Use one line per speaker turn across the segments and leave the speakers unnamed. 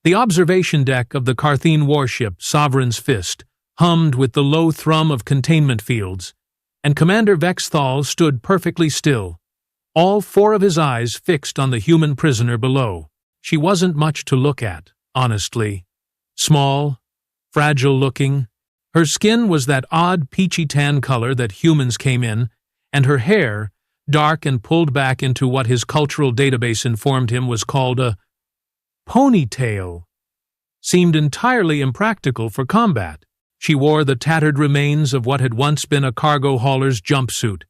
The observation deck of the Kartheen warship, Sovereign's Fist, hummed with the low thrum of containment fields, and Commander Vexthal stood perfectly still, all four of his eyes fixed on the human prisoner below. She wasn't much to look at, honestly. Small, fragile-looking. Her skin was that odd peachy tan color that humans came in, and her hair, dark and pulled back into what his cultural database informed him was called a ponytail, seemed entirely impractical for combat. She wore the tattered remains of what had once been a cargo hauler's jumpsuit,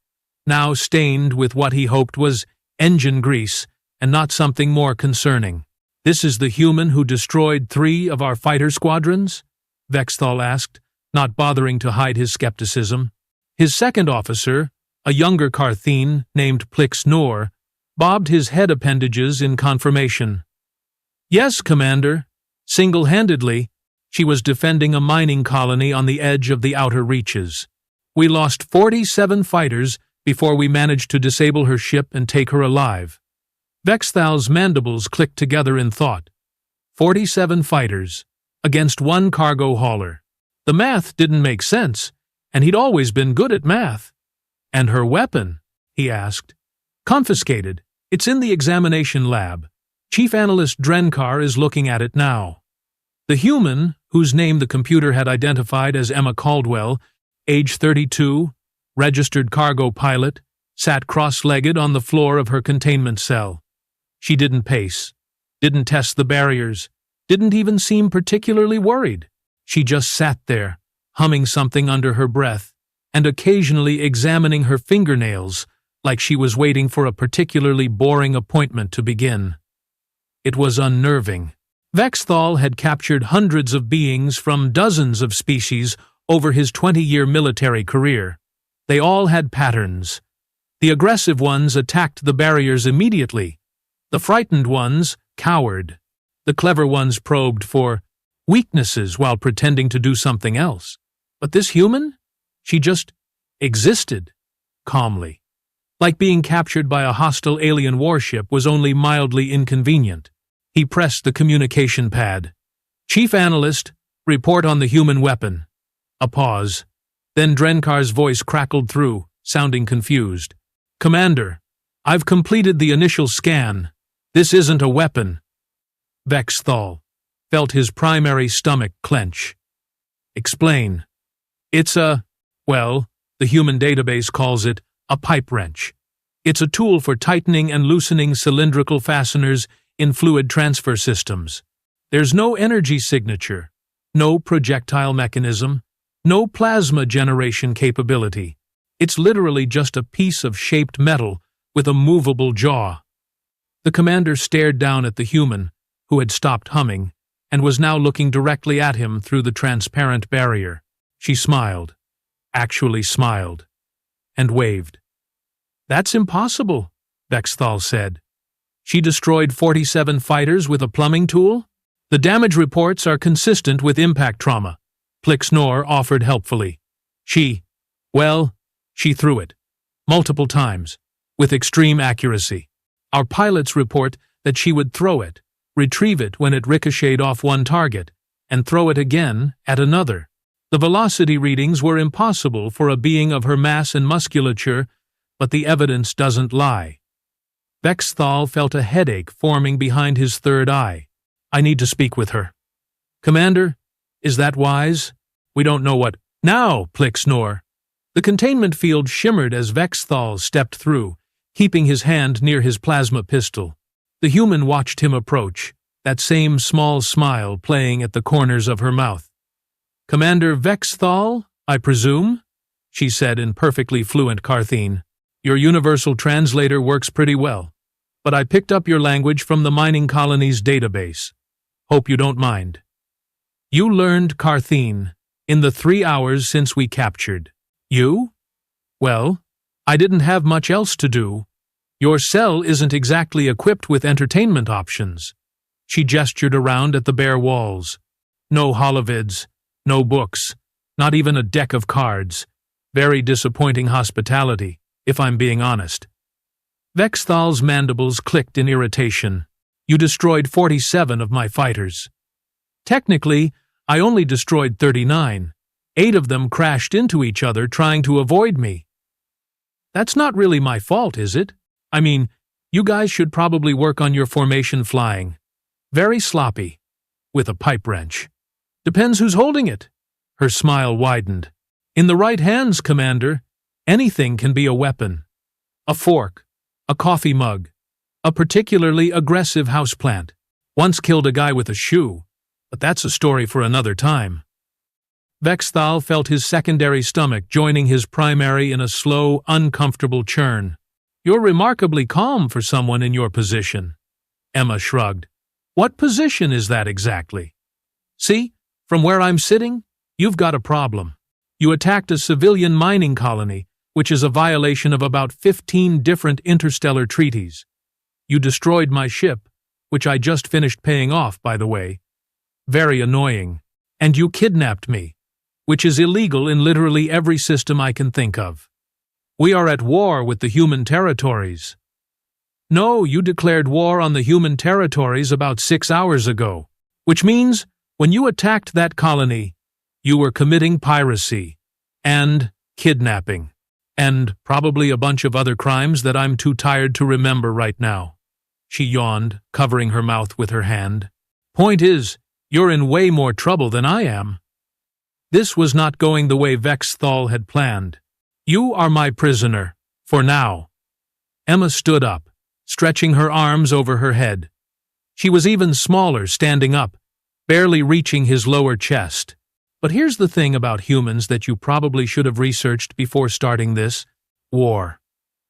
now stained with what he hoped was engine grease and not something more concerning. "This is the human who destroyed 3 of our fighter squadrons?" Vexthal asked, not bothering to hide his skepticism. His second officer, a younger Kartheen named Plix Nor, bobbed his head appendages in confirmation. "Yes, Commander. Single-handedly, she was defending a mining colony on the edge of the outer reaches. We lost 47 fighters before we managed to disable her ship and take her alive." Vexthal's mandibles clicked together in thought. 47 fighters, against 1 cargo hauler. The math didn't make sense, and he'd always been good at math. "And her weapon?" he asked. "Confiscated. It's in the examination lab. Chief Analyst Drenkar is looking at it now." The human, whose name the computer had identified as Emma Caldwell, age 32, registered cargo pilot, sat cross-legged on the floor of her containment cell. She didn't pace, didn't test the barriers, didn't even seem particularly worried. She just sat there, humming something under her breath, and occasionally examining her fingernails like she was waiting for a particularly boring appointment to begin. It was unnerving. Vexthal had captured hundreds of beings from dozens of species over his 20-year military career. They all had patterns. The aggressive ones attacked the barriers immediately. The frightened ones cowered. The clever ones probed for weaknesses while pretending to do something else. But this human? She just existed, calmly. Like being captured by a hostile alien warship was only mildly inconvenient. He pressed the communication pad. "Chief Analyst, report on the human weapon." A pause. Then Drenkar's voice crackled through, sounding confused. "Commander, I've completed the initial scan. This isn't a weapon." Vexthal felt his primary stomach clench. "Explain." "It's well, the human database calls it a pipe wrench. It's a tool for tightening and loosening cylindrical fasteners in fluid transfer systems. There's no energy signature, no projectile mechanism, no plasma generation capability. It's literally just a piece of shaped metal with a movable jaw." The commander stared down at the human, who had stopped humming, and was now looking directly at him through the transparent barrier. She smiled, actually smiled, and waved. "That's impossible," Vexthal said. "She destroyed 47 fighters with a plumbing tool? The damage reports are consistent with impact trauma," Plix Nor offered helpfully. She threw it. Multiple times, with extreme accuracy. Our pilots report that she would throw it, retrieve it when it ricocheted off one target, and throw it again at another. The velocity readings were impossible for a being of her mass and musculature, but the evidence doesn't lie. Vexthal felt a headache forming behind his third eye. "I need to speak with her." "Commander, is that wise? We don't know what—" "Now, Plix Nor." The containment field shimmered as Vexthal stepped through, keeping his hand near his plasma pistol. The human watched him approach, that same small smile playing at the corners of her mouth. "Commander Vexthal, I presume?" she said in perfectly fluent Kartheen. "Your universal translator works pretty well, but I picked up your language from the mining colony's database. Hope you don't mind. You learned Kartheen in the 3 hours since we captured. You? Well, I didn't have much else to do. Your cell isn't exactly equipped with entertainment options." She gestured around at the bare walls. No holovids, no books, not even a deck of cards. Very disappointing hospitality, if I'm being honest. Vexthal's mandibles clicked in irritation. "You destroyed 47 of my fighters. Technically, I only destroyed 39. 8 of them crashed into each other trying to avoid me. That's not really my fault, is it? I mean, you guys should probably work on your formation flying. Very sloppy. With a pipe wrench. Depends who's holding it. Her smile widened. In the right hands, Commander, anything can be a weapon. A fork. A coffee mug. A particularly aggressive houseplant. Once killed a guy with a shoe, but that's a story for another time. Vexthal felt his secondary stomach joining his primary in a slow, uncomfortable churn. You're remarkably calm for someone in your position. Emma shrugged. What position is that exactly? See, from where I'm sitting, you've got a problem. You attacked a civilian mining colony, which is a violation of about 15 different interstellar treaties. You destroyed my ship, which I just finished paying off, by the way. Very annoying. And you kidnapped me, which is illegal in literally every system I can think of. We are at war with the human territories. No, you declared war on the human territories about 6 hours ago, which means when you attacked that colony, you were committing piracy and kidnapping, and probably a bunch of other crimes that I'm too tired to remember right now. She yawned, covering her mouth with her hand. Point is, you're in way more trouble than I am. This was not going the way Vexthal had planned. You are my prisoner, for now. Emma stood up, stretching her arms over her head. She was even smaller standing up, barely reaching his lower chest. But here's the thing about humans that you probably should have researched before starting this. War.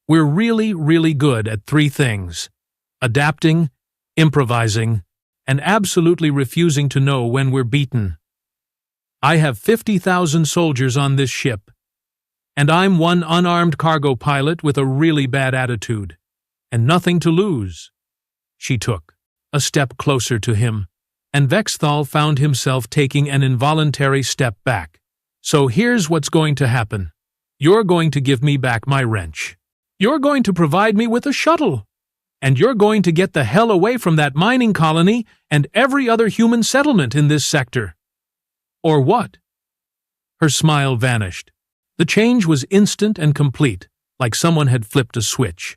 We're really, really good at 3 things. Adapting, improvising, and absolutely refusing to know when we're beaten. I have 50,000 soldiers on this ship, and I'm one unarmed cargo pilot with a really bad attitude, and nothing to lose. She took a step closer to him, and Vexthal found himself taking an involuntary step back. So here's what's going to happen. You're going to give me back my wrench. You're going to provide me with a shuttle. And you're going to get the hell away from that mining colony and every other human settlement in this sector. Or what? Her smile vanished. The change was instant and complete, like someone had flipped a switch.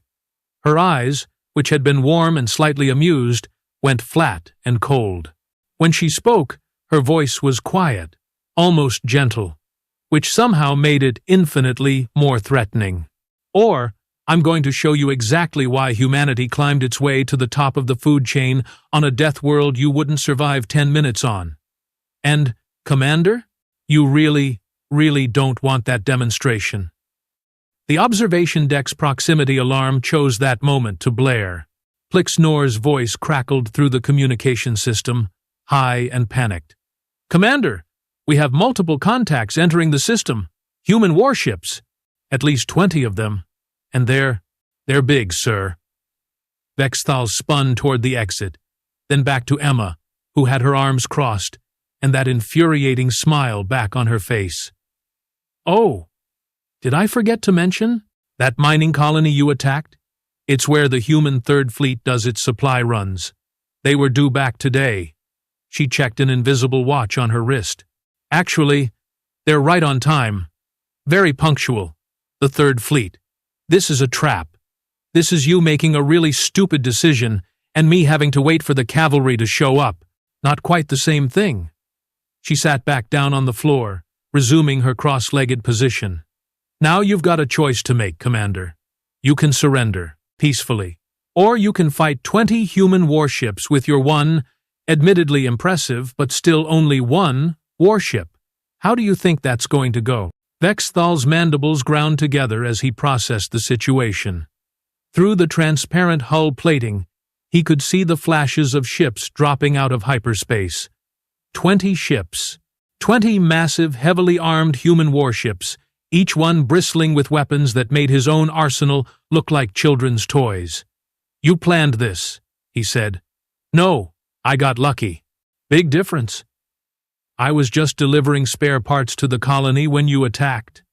Her eyes, which had been warm and slightly amused, went flat and cold. When she spoke, her voice was quiet, almost gentle, which somehow made it infinitely more threatening. Or, I'm going to show you exactly why humanity climbed its way to the top of the food chain on a death world you wouldn't survive 10 minutes on. And, Commander, you really, really don't want that demonstration. The observation deck's proximity alarm chose that moment to blare. Plixnor's voice crackled through the communication system, high and panicked. Commander, we have multiple contacts entering the system. Human warships. At least 20 of them. And they're big, sir. Vexthal spun toward the exit, then back to Emma, who had her arms crossed, and that infuriating smile back on her face. Oh, did I forget to mention? That mining colony you attacked? It's where the human Third Fleet does its supply runs. They were due back today. She checked an invisible watch on her wrist. Actually, they're right on time. Very punctual. The Third Fleet. This is a trap. This is you making a really stupid decision and me having to wait for the cavalry to show up. Not quite the same thing. She sat back down on the floor, resuming her cross-legged position. Now you've got a choice to make, Commander. You can surrender, peacefully. Or you can fight 20 human warships with your one, admittedly impressive, but still only one, warship. How do you think that's going to go? Vexthal's mandibles ground together as he processed the situation. Through the transparent hull plating, he could see the flashes of ships dropping out of hyperspace. 20 ships. 20 massive, heavily armed human warships, each one bristling with weapons that made his own arsenal look like children's toys. You planned this, he said. No, I got lucky. Big difference. I was just delivering spare parts to the colony when you attacked.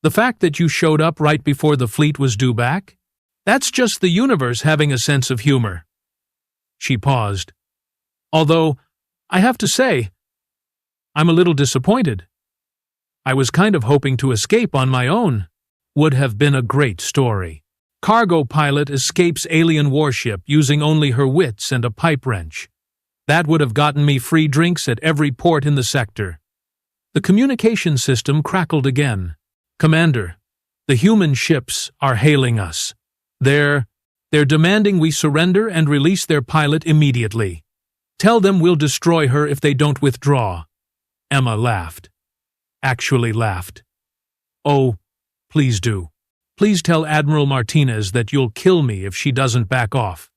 The fact that you showed up right before the fleet was due back? That's just the universe having a sense of humor. She paused. Although, I have to say, I'm a little disappointed. I was kind of hoping to escape on my own. Would have been a great story. Cargo pilot escapes alien warship using only her wits and a pipe wrench. That would have gotten me free drinks at every port in the sector. The communication system crackled again. Commander, the human ships are hailing us. They're demanding we surrender and release their pilot immediately. Tell them we'll destroy her if they don't withdraw. Emma laughed. Actually laughed. Oh, please do. Please tell Admiral Martinez that you'll kill me if she doesn't back off.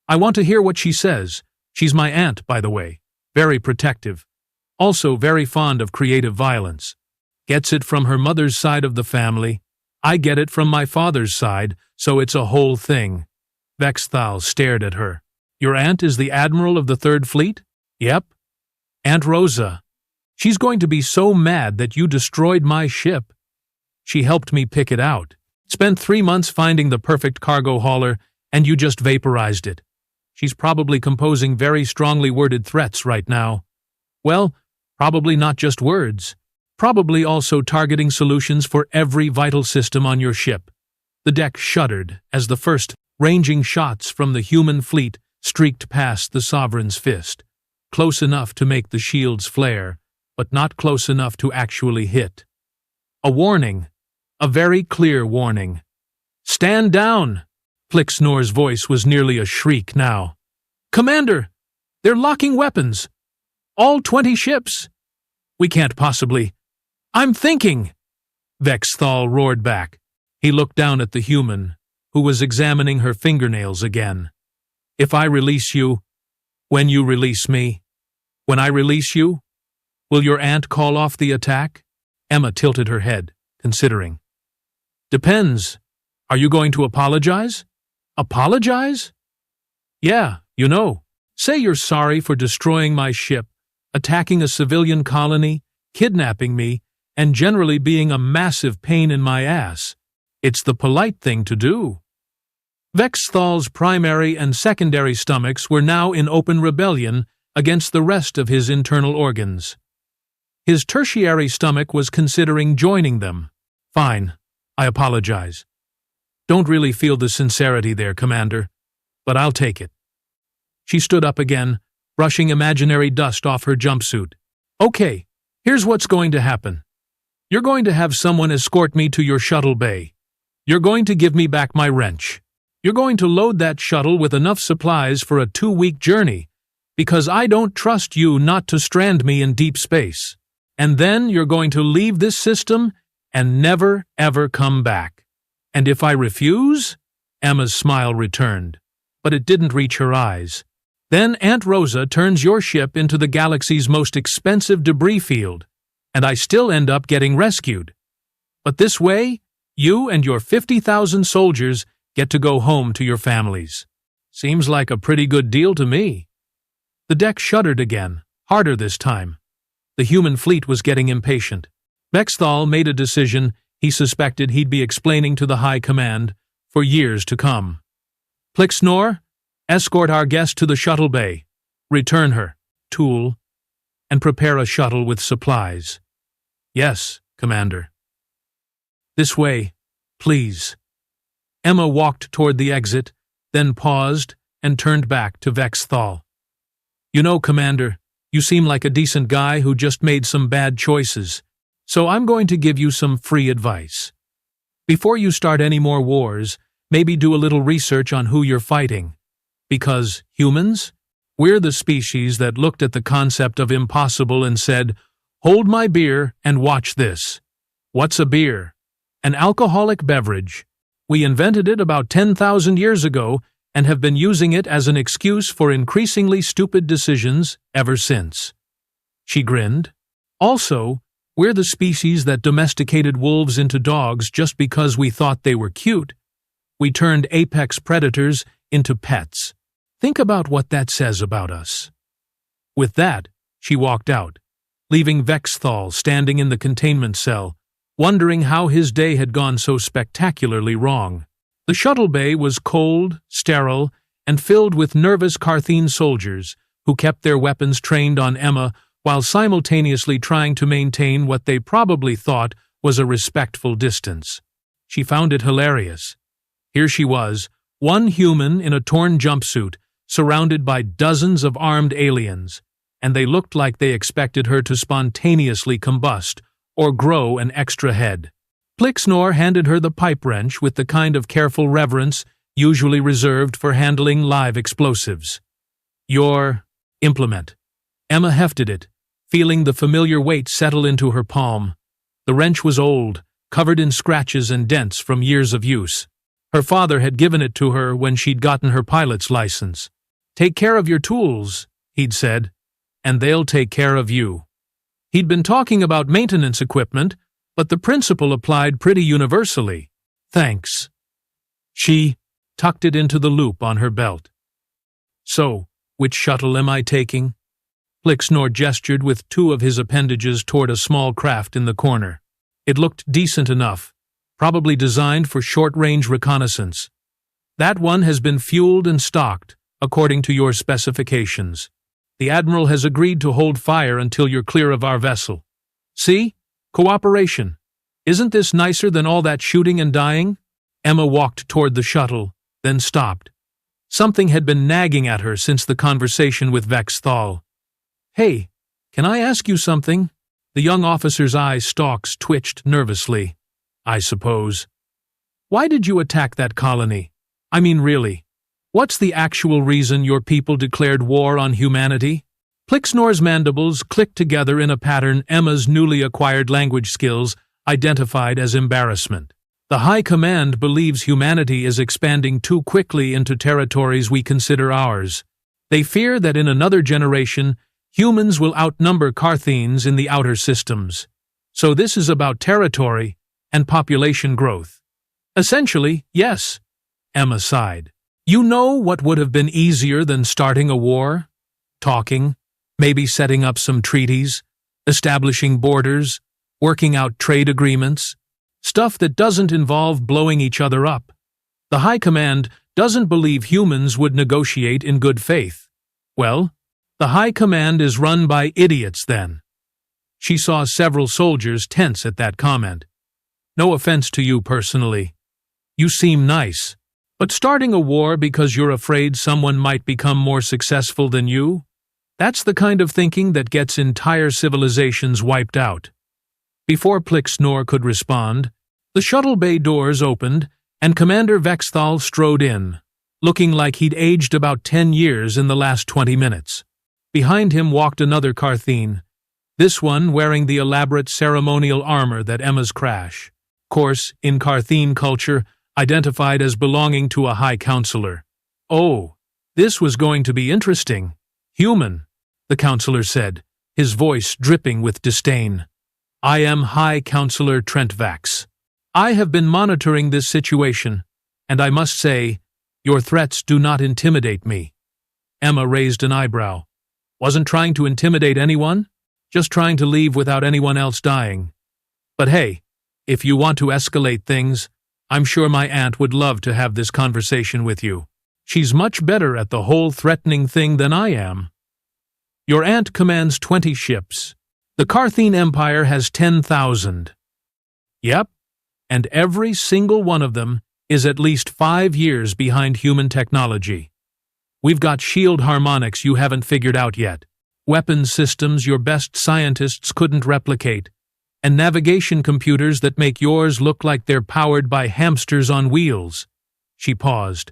I want to hear what she says. She's my aunt, by the way. Very protective. Also very fond of creative violence. Gets it from her mother's side of the family. I get it from my father's side, so it's a whole thing. Vexthal stared at her. Your aunt is the Admiral of the Third Fleet? Yep. Aunt Rosa. She's going to be so mad that you destroyed my ship. She helped me pick it out. Spent 3 months finding the perfect cargo hauler, and you just vaporized it. She's probably composing very strongly worded threats right now. Well, probably not just words. Probably also targeting solutions for every vital system on your ship. The deck shuddered as the first ranging shots from the human fleet streaked past the Sovereign's fist. Close enough to make the shields flare, but not close enough to actually hit. A warning. A very clear warning. Stand down! Plixnor's voice was nearly a shriek now. Commander! They're locking weapons! All 20 ships! We can't possibly... I'm thinking! Vexthal roared back. He looked down at the human, who was examining her fingernails again. If I release you, when you release me, when I release you, will your aunt call off the attack? Emma tilted her head, considering. Depends. Are you going to apologize? Apologize? Yeah, you know. Say you're sorry for destroying my ship, attacking a civilian colony, kidnapping me, and generally being a massive pain in my ass. It's the polite thing to do. Vexthal's primary and secondary stomachs were now in open rebellion against the rest of his internal organs. His tertiary stomach was considering joining them. Fine, I apologize. Don't really feel the sincerity there, Commander, but I'll take it. She stood up again, brushing imaginary dust off her jumpsuit. Okay, here's what's going to happen. You're going to have someone escort me to your shuttle bay. You're going to give me back my wrench. You're going to load that shuttle with enough supplies for a 2-week journey, because I don't trust you not to strand me in deep space. And then you're going to leave this system and never, ever come back. And if I refuse? Emma's smile returned, but it didn't reach her eyes. Then Aunt Rosa turns your ship into the galaxy's most expensive debris field, and I still end up getting rescued. But this way, you and your 50,000 soldiers get to go home to your families. Seems like a pretty good deal to me. The deck shuddered again, harder this time. The human fleet was getting impatient. Vexthal made a decision he suspected he'd be explaining to the High Command for years to come. Plixnor, escort our guest to the shuttle bay. Return her, Tool, and prepare a shuttle with supplies. Yes, Commander. This way, please. Emma walked toward the exit, then paused and turned back to Vexthal. You know, Commander, you seem like a decent guy who just made some bad choices, so I'm going to give you some free advice. Before you start any more wars, maybe do a little research on who you're fighting. Because humans? We're the species that looked at the concept of impossible and said, hold my beer and watch this. What's a beer? An alcoholic beverage. We invented it about 10,000 years ago and have been using it as an excuse for increasingly stupid decisions ever since. She grinned. Also, we're the species that domesticated wolves into dogs just because we thought they were cute. We turned apex predators into pets. Think about what that says about us. With that, she walked out, leaving Vexthal standing in the containment cell, wondering how his day had gone so spectacularly wrong. The shuttle bay was cold, sterile, and filled with nervous Kartheen soldiers who kept their weapons trained on Emma while simultaneously trying to maintain what they probably thought was a respectful distance. She found it hilarious. Here she was, one human in a torn jumpsuit, surrounded by dozens of armed aliens, and they looked like they expected her to spontaneously combust or grow an extra head. Plixnor handed her the pipe wrench with the kind of careful reverence usually reserved for handling live explosives. "Your implement." Emma hefted it, feeling the familiar weight settle into her palm. The wrench was old, covered in scratches and dents from years of use. Her father had given it to her when she'd gotten her pilot's license. "Take care of your tools," he'd said, "and they'll take care of you." He'd been talking about maintenance equipment, but the principle applied pretty universally. "Thanks." She tucked it into the loop on her belt. "So, which shuttle am I taking?" Plixnor gestured with two of his appendages toward a small craft in the corner. It looked decent enough, probably designed for short-range reconnaissance. "That one has been fueled and stocked, according to your specifications. The Admiral has agreed to hold fire until you're clear of our vessel. See? Cooperation. Isn't this nicer than all that shooting and dying?" Emma walked toward the shuttle, then stopped. Something had been nagging at her since the conversation with Vexthal. "Hey, can I ask you something?" The young officer's eye stalks twitched nervously. "I suppose." "Why did you attack that colony? I mean, really. What's the actual reason your people declared war on humanity?" Plixnor's mandibles clicked together in a pattern Emma's newly acquired language skills identified as embarrassment. "The High Command believes humanity is expanding too quickly into territories we consider ours. They fear that in another generation, humans will outnumber Kartheens in the outer systems. So this is about territory and population growth." "Essentially, yes," Emma sighed. "You know what would have been easier than starting a war? Talking, maybe setting up some treaties, establishing borders, working out trade agreements. Stuff that doesn't involve blowing each other up. The High Command doesn't believe humans would negotiate in good faith. Well, the High Command is run by idiots then." She saw several soldiers tense at that comment. "No offense to you personally. You seem nice. But starting a war because you're afraid someone might become more successful than you? That's the kind of thinking that gets entire civilizations wiped out." Before Plixnor could respond, the shuttle bay doors opened and Commander Vexthal strode in, looking like he'd aged about 10 years in the last 20 minutes. Behind him walked another Kartheen, this one wearing the elaborate ceremonial armor that Emma's crash. Course, in Kartheen culture, identified as belonging to a High Counselor. "Oh, this was going to be interesting. Human," the Counselor said, his voice dripping with disdain. "I am High Counselor Trentvax. I have been monitoring this situation, and I must say, your threats do not intimidate me." Emma raised an eyebrow. "Wasn't trying to intimidate anyone, just trying to leave without anyone else dying. But hey, if you want to escalate things, I'm sure my aunt would love to have this conversation with you. She's much better at the whole threatening thing than I am. Your aunt commands 20 ships. The Kartheen Empire has 10,000. Yep, and every single one of them is at least 5 years behind human technology. We've got shield harmonics you haven't figured out yet, weapons systems your best scientists couldn't replicate, and navigation computers that make yours look like they're powered by hamsters on wheels." She paused.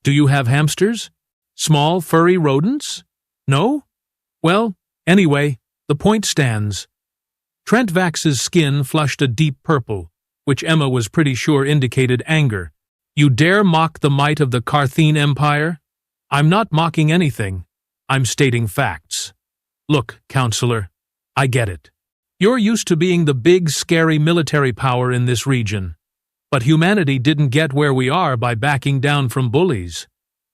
"Do you have hamsters? Small, furry rodents? No? Well, anyway, the point stands." Trentvax's skin flushed a deep purple, which Emma was pretty sure indicated anger. "You dare mock the might of the Kartheen Empire? I'm not mocking anything. I'm stating facts. Look, Counselor, I get it. You're used to being the big, scary military power in this region. But humanity didn't get where we are by backing down from bullies."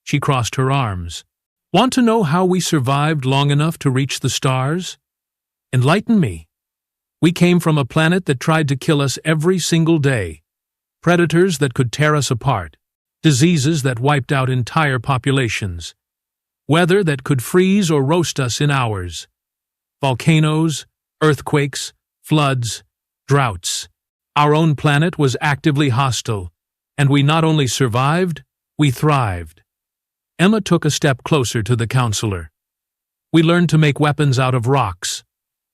She crossed her arms. "Want to know how we survived long enough to reach the stars? Enlighten me. We came from a planet that tried to kill us every single day. Predators that could tear us apart. Diseases that wiped out entire populations. Weather that could freeze or roast us in hours. Volcanoes, earthquakes, floods, droughts. Our own planet was actively hostile, and we not only survived, we thrived. Emma took a step closer to the counselor. We learned to make weapons out of rocks.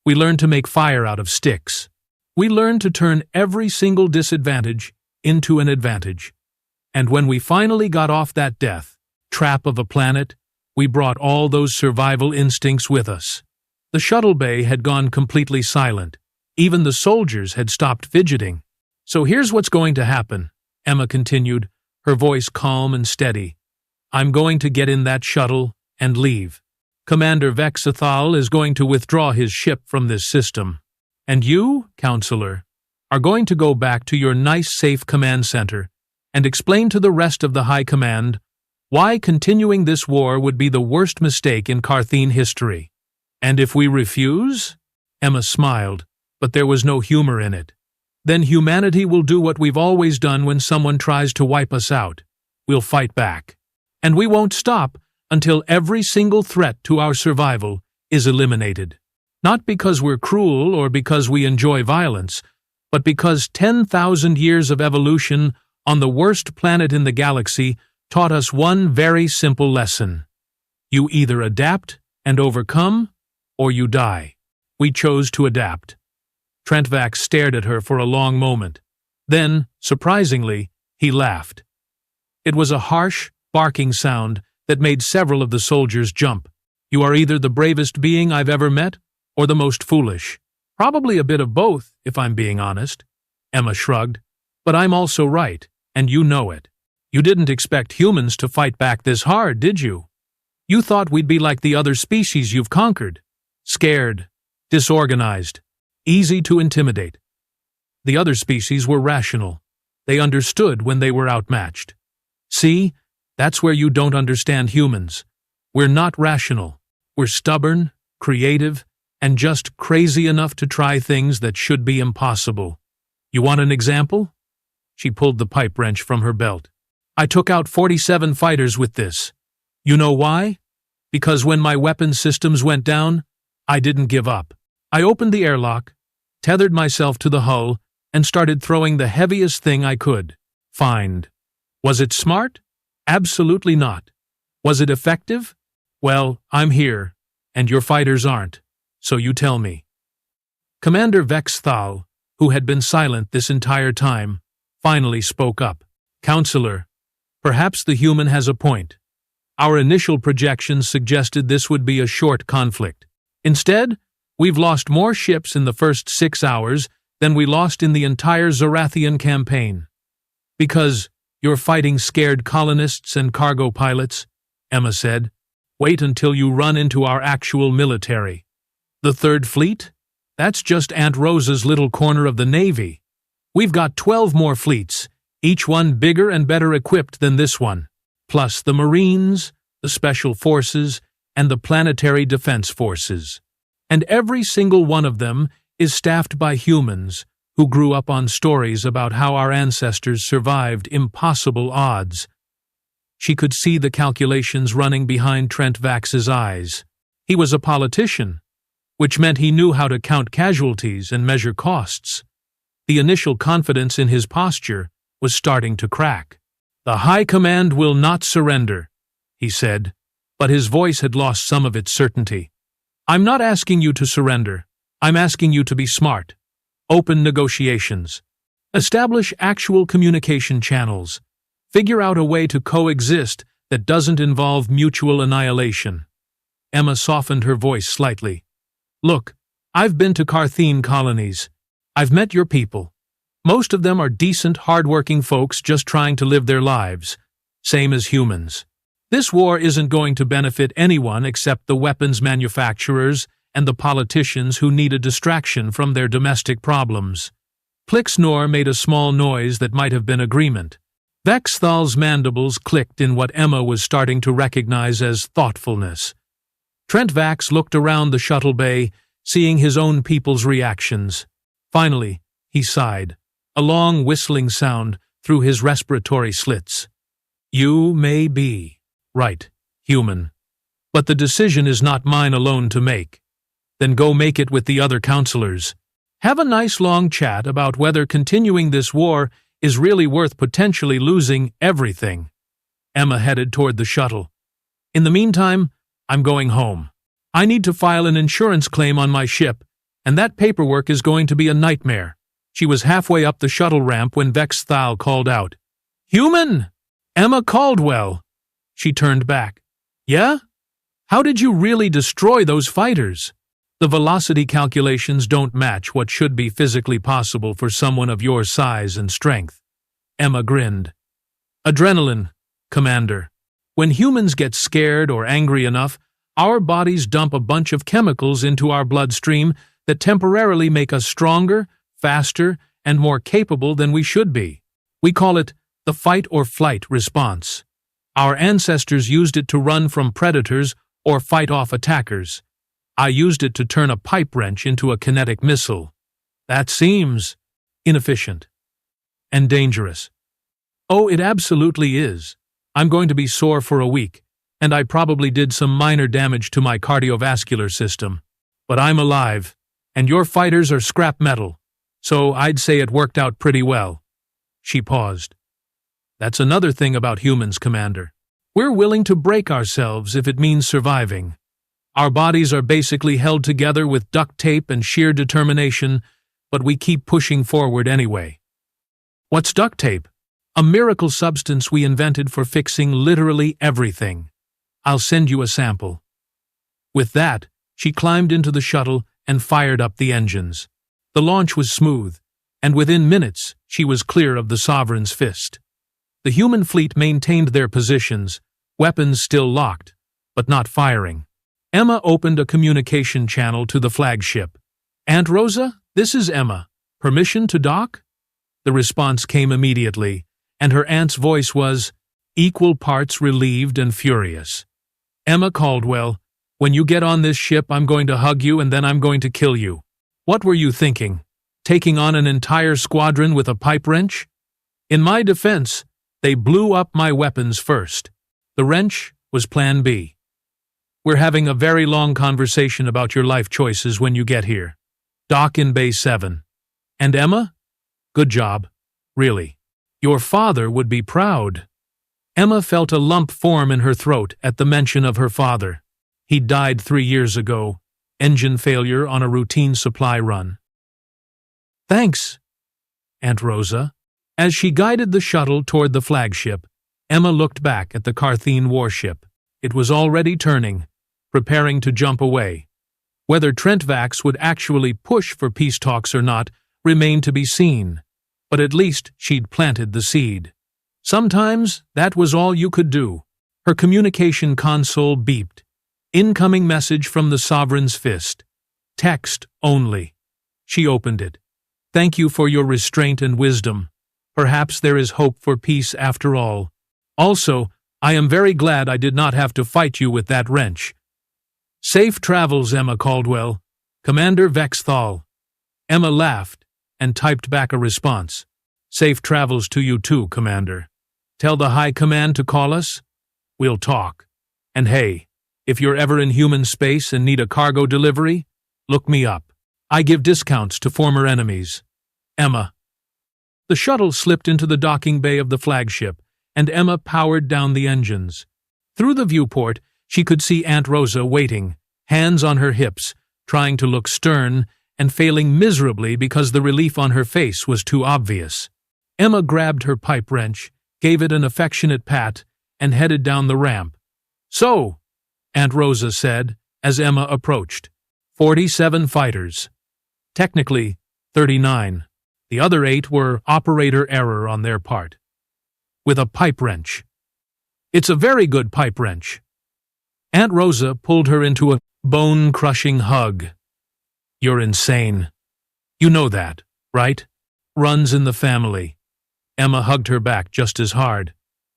We learned to make fire out of sticks. We learned to turn every single disadvantage into an advantage. And when we finally got off that death trap of a planet, we brought all those survival instincts with us. The shuttle bay had gone completely silent. Even the soldiers had stopped fidgeting. So here's what's going to happen, Emma continued, her voice calm and steady. I'm going to get in that shuttle and leave. Commander Vexthal is going to withdraw his ship from this system. And you, Counselor, are going to go back to your nice, safe command center and explain to the rest of the High Command why continuing this war would be the worst mistake in Kartheen history. And if we refuse? Emma smiled, but there was no humor in it. Then humanity will do what we've always done when someone tries to wipe us out. We'll fight back. And we won't stop until every single threat to our survival is eliminated. Not because we're cruel or because we enjoy violence, but because 10,000 years of evolution on the worst planet in the galaxy taught us one very simple lesson. You either adapt and overcome, or you die. We chose to adapt. Trentvax stared at her for a long moment. Then, surprisingly, he laughed. It was a harsh, barking sound that made several of the soldiers jump. You are either the bravest being I've ever met, or the most foolish. Probably a bit of both, if I'm being honest. Emma shrugged. But I'm also right, and you know it. You didn't expect humans to fight back this hard, did you? You thought we'd be like the other species you've conquered. Scared, disorganized, easy to intimidate. The other species were rational. They understood when they were outmatched. See, that's where you don't understand humans. We're not rational. We're stubborn, creative, and just crazy enough to try things that should be impossible. You want an example? She pulled the pipe wrench from her belt. I took out 47 fighters with this. You know why? Because when my weapon systems went down, I didn't give up. I opened the airlock, tethered myself to the hull, and started throwing the heaviest thing I could find. Was it smart? Absolutely not. Was it effective? Well, I'm here, and your fighters aren't, so you tell me. Commander Vexthal, who had been silent this entire time, finally spoke up. Counselor, perhaps the human has a point. Our initial projections suggested this would be a short conflict. Instead, we've lost more ships in the first 6 hours than we lost in the entire Zorathian campaign. Because you're fighting scared colonists and cargo pilots, Emma said. Wait until you run into our actual military. The Third Fleet? That's just Aunt Rosa's little corner of the Navy. We've got 12 more fleets, each one bigger and better equipped than this one, plus the Marines, the Special Forces, and the Planetary Defense Forces. And every single one of them is staffed by humans who grew up on stories about how our ancestors survived impossible odds. She could see the calculations running behind Trentvax's eyes. He was a politician, which meant he knew how to count casualties and measure costs. The initial confidence in his posture was starting to crack. The High Command will not surrender, he said, but his voice had lost some of its certainty. I'm not asking you to surrender. I'm asking you to be smart. Open negotiations. Establish actual communication channels. Figure out a way to coexist that doesn't involve mutual annihilation. Emma softened her voice slightly. Look, I've been to Kartheen colonies. I've met your people. Most of them are decent, hard-working folks just trying to live their lives, same as humans. This war isn't going to benefit anyone except the weapons manufacturers and the politicians who need a distraction from their domestic problems. Plixnor made a small noise that might have been agreement. Vexthal's mandibles clicked in what Emma was starting to recognize as thoughtfulness. Trentvax looked around the shuttle bay, seeing his own people's reactions. Finally, he sighed, a long whistling sound through his respiratory slits. You may be right, human, But the decision is not mine alone to make. Then go make it with the other counselors. Have a nice long chat about whether continuing this war is really worth potentially losing everything. Emma headed toward the shuttle. In the meantime, I'm going home. I need to file an insurance claim on my ship, and that paperwork is going to be a nightmare. She was halfway up the shuttle ramp when Vexthal called out, "Human! Emma Caldwell!" She turned back. "Yeah? How did you really destroy those fighters?" The velocity calculations don't match what should be physically possible for someone of your size and strength. Emma grinned. "Adrenaline, Commander. When humans get scared or angry enough, our bodies dump a bunch of chemicals into our bloodstream that temporarily make us stronger, faster, and more capable than we should be. We call it the fight or flight response. Our ancestors used it to run from predators or fight off attackers. I used it to turn a pipe wrench into a kinetic missile. That seems inefficient and dangerous." "Oh, it absolutely is. I'm going to be sore for a week, and I probably did some minor damage to my cardiovascular system. But I'm alive, and your fighters are scrap metal, so I'd say it worked out pretty well." She paused. "That's another thing about humans, Commander. We're willing to break ourselves if it means surviving. Our bodies are basically held together with duct tape and sheer determination, but we keep pushing forward anyway." "What's duct tape?" "A miracle substance we invented for fixing literally everything. I'll send you a sample." With that, she climbed into the shuttle and fired up the engines. The launch was smooth, and within minutes she was clear of the Sovereign's fist. The human fleet maintained their positions, weapons still locked, but not firing. Emma opened a communication channel to the flagship. "Aunt Rosa, this is Emma. Permission to dock?" The response came immediately, and her aunt's voice was equal parts relieved and furious. "Emma Caldwell, when you get on this ship, I'm going to hug you and then I'm going to kill you. What were you thinking? Taking on an entire squadron with a pipe wrench? In my defense, they blew up my weapons first. The wrench was Plan B. We're having a very long conversation about your life choices when you get here. Dock in Bay 7. And Emma? Good job. Really. Your father would be proud." Emma felt a lump form in her throat at the mention of her father. He died 3 years ago, engine failure on a routine supply run. "Thanks, Aunt Rosa." As she guided the shuttle toward the flagship, Emma looked back at the Kartheen warship. It was already turning, preparing to jump away. Whether Trentvax would actually push for peace talks or not remained to be seen, but at least she'd planted the seed. Sometimes that was all you could do. Her communication console beeped. Incoming message from the Sovereign's fist. Text only. She opened it. "Thank you for your restraint and wisdom. Perhaps there is hope for peace after all. Also, I am very glad I did not have to fight you with that wrench. Safe travels, Emma Caldwell. Commander Vexthal." Emma laughed and typed back a response. "Safe travels to you too, Commander. Tell the High Command to call us. We'll talk. And hey, if you're ever in human space and need a cargo delivery, look me up. I give discounts to former enemies. Emma." The shuttle slipped into the docking bay of the flagship, and Emma powered down the engines. Through the viewport, she could see Aunt Rosa waiting, hands on her hips, trying to look stern, and failing miserably because the relief on her face was too obvious. Emma grabbed her pipe wrench, gave it an affectionate pat, and headed down the ramp. "So," Aunt Rosa said, as Emma approached, 47 fighters. Technically, 39. The other 8 were operator error on their part. With a pipe wrench. It's a very good pipe wrench. Aunt Rosa pulled her into a bone-crushing hug. "You're insane. You know that, right? Runs in the family." Emma hugged her back just as hard.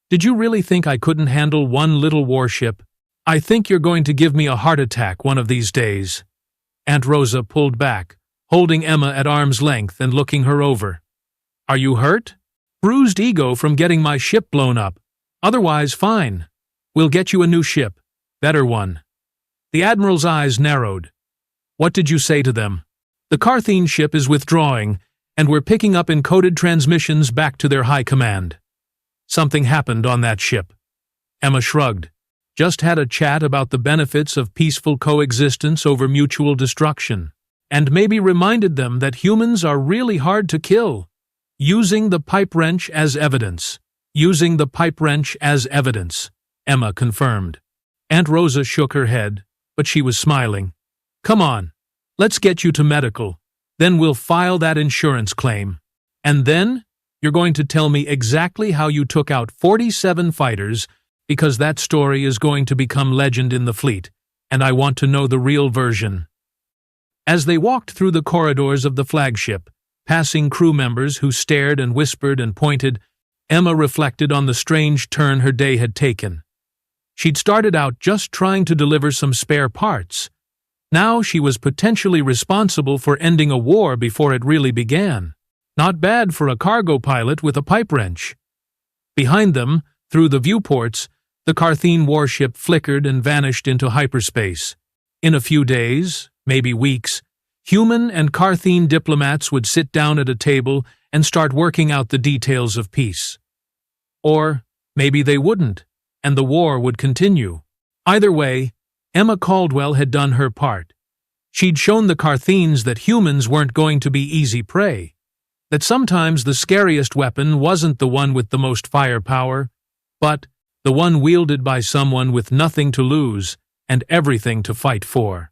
"Did you really think I couldn't handle one little warship? I think you're going to give me a heart attack one of these days." Aunt Rosa pulled back, holding Emma at arm's length and looking her over. "Are you hurt?" "Bruised ego from getting my ship blown up. Otherwise, fine. We'll get you a new ship. Better one. The Admiral's eyes narrowed. What did you say to them? The Kartheen ship is withdrawing, and we're picking up encoded transmissions back to their high command. Something happened on that ship. Emma shrugged. Just had a chat about the benefits of peaceful coexistence over mutual destruction, and maybe reminded them that humans are really hard to kill. Using the pipe wrench as evidence. Using the pipe wrench as evidence, Emma confirmed. Aunt Rosa shook her head, but she was smiling. Come on, let's get you to medical. Then we'll file that insurance claim. And then, you're going to tell me exactly how you took out 47 fighters, because that story is going to become legend in the fleet, and I want to know the real version. As they walked through the corridors of the flagship, passing crew members who stared and whispered and pointed, Emma reflected on the strange turn her day had taken. She'd started out just trying to deliver some spare parts. Now she was potentially responsible for ending a war before it really began. Not bad for a cargo pilot with a pipe wrench. Behind them, through the viewports, the Kartheen warship flickered and vanished into hyperspace. In a few days, maybe weeks, human and Kartheen diplomats would sit down at a table and start working out the details of peace. Or maybe they wouldn't, and the war would continue. Either way, Emma Caldwell had done her part. She'd shown the Kartheens that humans weren't going to be easy prey, that sometimes the scariest weapon wasn't the one with the most firepower, but the one wielded by someone with nothing to lose and everything to fight for.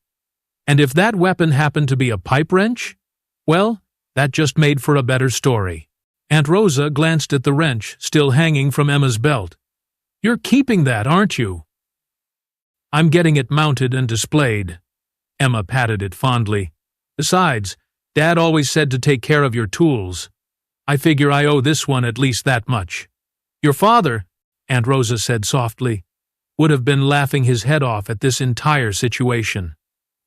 And if that weapon happened to be a pipe wrench, well, that just made for a better story. Aunt Rosa glanced at the wrench still hanging from Emma's belt. You're keeping that, aren't you? I'm getting it mounted and displayed. Emma patted it fondly. Besides, Dad always said to take care of your tools. I figure I owe this one at least that much. Your father, Aunt Rosa said softly, would have been laughing his head off at this entire situation.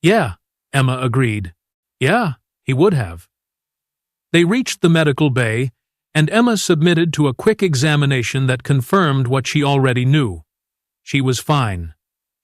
Yeah, Emma agreed. Yeah, he would have. They reached the medical bay, and Emma submitted to a quick examination that confirmed what she already knew. She was fine,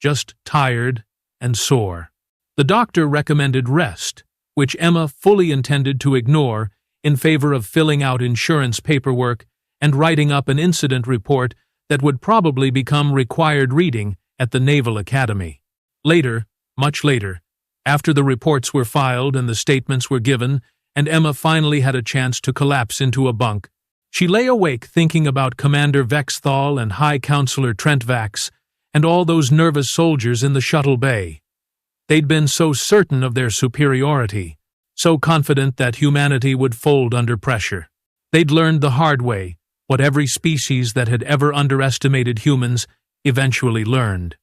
just tired and sore. The doctor recommended rest, which Emma fully intended to ignore in favor of filling out insurance paperwork and writing up an incident report that would probably become required reading at the Naval Academy. Later, much later, after the reports were filed and the statements were given, and Emma finally had a chance to collapse into a bunk, she lay awake thinking about Commander Vexthal and High Counselor Trentvax and all those nervous soldiers in the shuttle bay. They'd been so certain of their superiority, so confident that humanity would fold under pressure. They'd learned the hard way what every species that had ever underestimated humans eventually learned.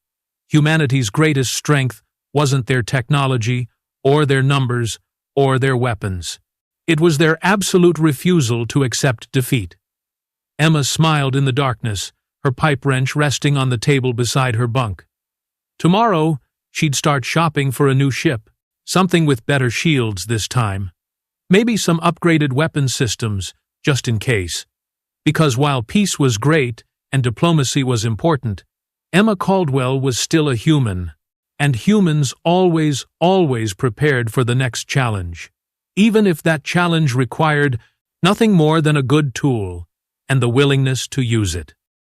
Humanity's greatest strength wasn't their technology, or their numbers, or their weapons. It was their absolute refusal to accept defeat. Emma smiled in the darkness, her pipe wrench resting on the table beside her bunk. Tomorrow, she'd start shopping for a new ship, something with better shields this time. Maybe some upgraded weapon systems, just in case. Because while peace was great and diplomacy was important, Emma Caldwell was still a human, and humans always prepared for the next challenge, even if that challenge required nothing more than a good tool and the willingness to use it.